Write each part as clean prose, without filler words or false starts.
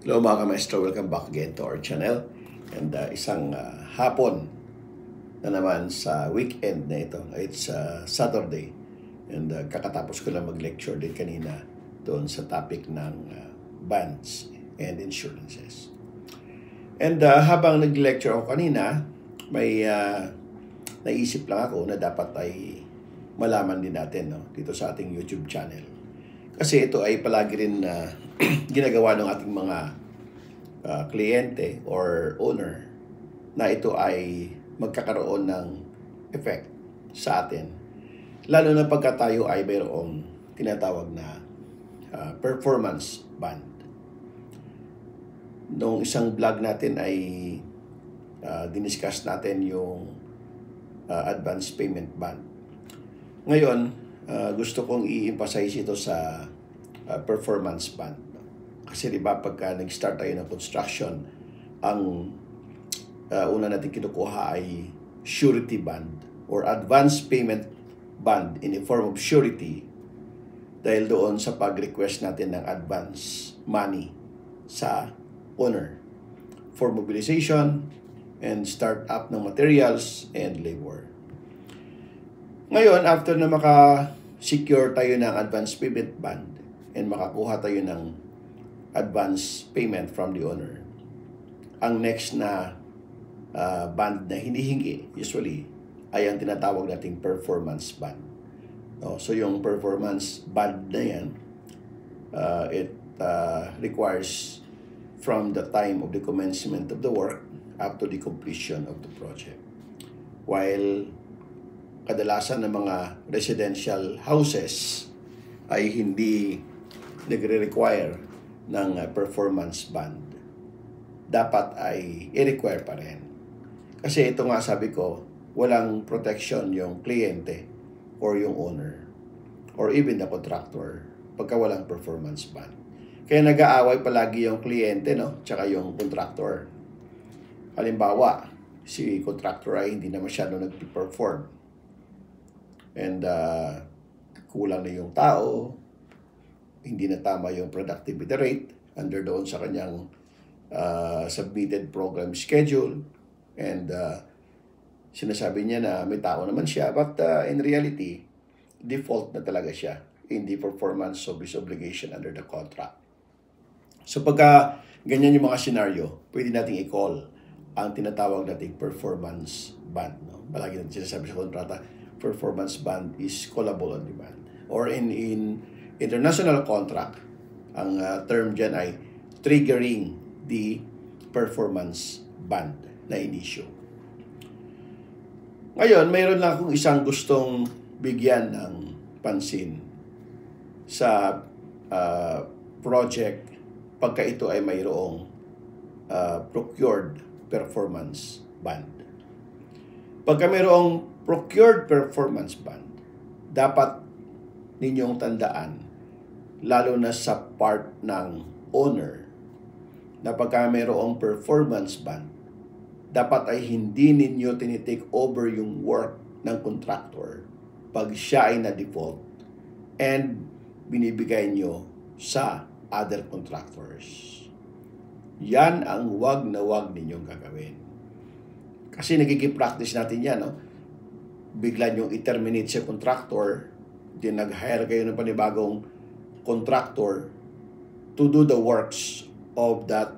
Hello mga ka-maestro, welcome back again to our channel. And isang hapon na naman sa weekend na ito. It's Saturday. And kakatapos ko lang mag-lecture din kanina doon sa topic ng bonds and insurances. And habang nag-lecture ako kanina, may naisip lang ako na dapat ay malaman din natin dito sa ating YouTube channel. Kasi ito ay palagi rin ginagawa ng ating mga kliyente or owner na ito ay magkakaroon ng effect sa atin. Lalo na pagka tayo ay mayroong tinatawag na performance bond. Noong isang vlog natin ay diniscuss natin yung advance payment bond. Ngayon, gusto kong i-emphasize ito sa performance bond. Kasi diba pagka nag-start tayo ng construction, ang una natin kinukuha ay surety bond or advance payment bond in the form of surety dahil doon sa pag-request natin ng advance money sa owner for mobilization and start up ng materials and labor. Ngayon, after na maka-secure tayo ng advance payment bond and makakuha tayo ng advance payment from the owner, ang next na bond na hinihingi usually ay ang tinatawag nating performance bond. So yung performance bond na yan, it requires from the time of the commencement of the work up to the completion of the project. While kadalasan ng mga residential houses ay hindi nagre-require ng performance bond. Dapat ay i-require pa rin. Kasi ito nga sabi ko, walang protection yung kliyente or yung owner or even the contractor pagka walang performance bond. Kaya nag-aaway palagi yung kliyente, tsaka yung contractor. Halimbawa, si contractor ay hindi na masyado nag-perform. And kulang na yung tao, hindi na tama yung productivity rate under doon sa kanyang submitted program schedule. And sinasabi niya na may tao naman siya, but in reality, default na talaga siya in the performance of his obligation under the contract. So pagka ganyan yung mga scenario, pwede nating i-call ang tinatawag nating performance bond. Palagi natin sinasabi sa kontrata, performance bond is callable on demand. Or in international contract, ang term dyan ay triggering the performance bond na in-issue. Ngayon, mayroon lang akong isang gustong bigyan ng pansin sa project pagka ito ay mayroong procured performance bond. Pagka mayroong procured performance bond, dapat ninyong tandaan, lalo na sa part ng owner, na pagka mayroong performance bond, dapat ay hindi ninyo tinitake over yung work ng contractor pag siya ay na-default and binibigay nyo sa other contractors. Yan ang wag na wag ninyong gagawin. Kasi nagiging practice natin yan, bigla nyo i-terminate sa contractor, then nag-hire kayo ng panibagong contractor to do the works of that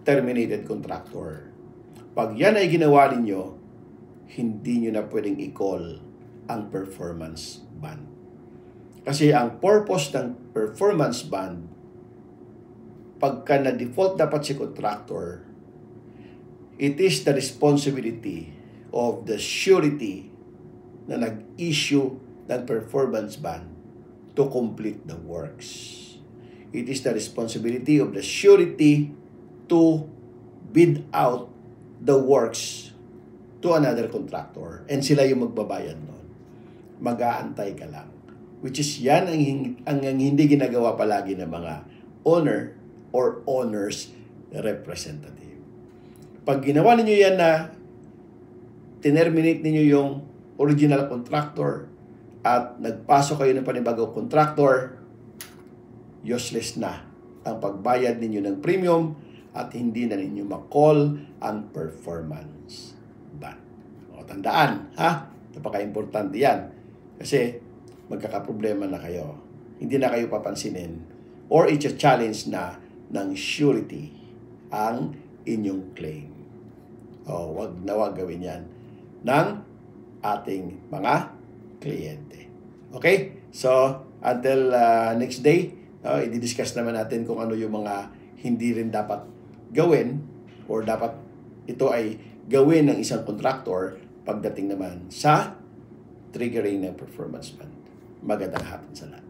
terminated contractor. Pag yan ay ginawa ninyo, hindi nyo na pwedeng i-call ang performance bond. Kasi ang purpose ng performance bond, pagka na-default dapat si contractor, it is the responsibility of the surety na nag-issue ng performance bond to complete the works. It is the responsibility of the surety to bid out the works to another contractor. And sila yung magbabayad nun. Mag-aantay ka lang. Which is yan ang hindi ginagawa palagi ng mga owner or owner's representative. Pag ginawa ninyo yan na tinerminate ninyo yung original contractor at nagpasok kayo ng panibagong contractor, useless na ang pagbayad ninyo ng premium at hindi na ninyo ma-call ang performance ban. O, tandaan, ha? Napaka-importante yan. Kasi magkakaproblema na kayo. Hindi na kayo papansinin or i-challenge na ng surety ang inyong claim. O, wag na wag gawin yan ng ating mga kliyente. Okay? So, until next day, i-discuss naman natin kung ano yung mga hindi rin dapat gawin or dapat ito ay gawin ng isang contractor pagdating naman sa triggering ng performance ban. Magandang hapon sa lahat.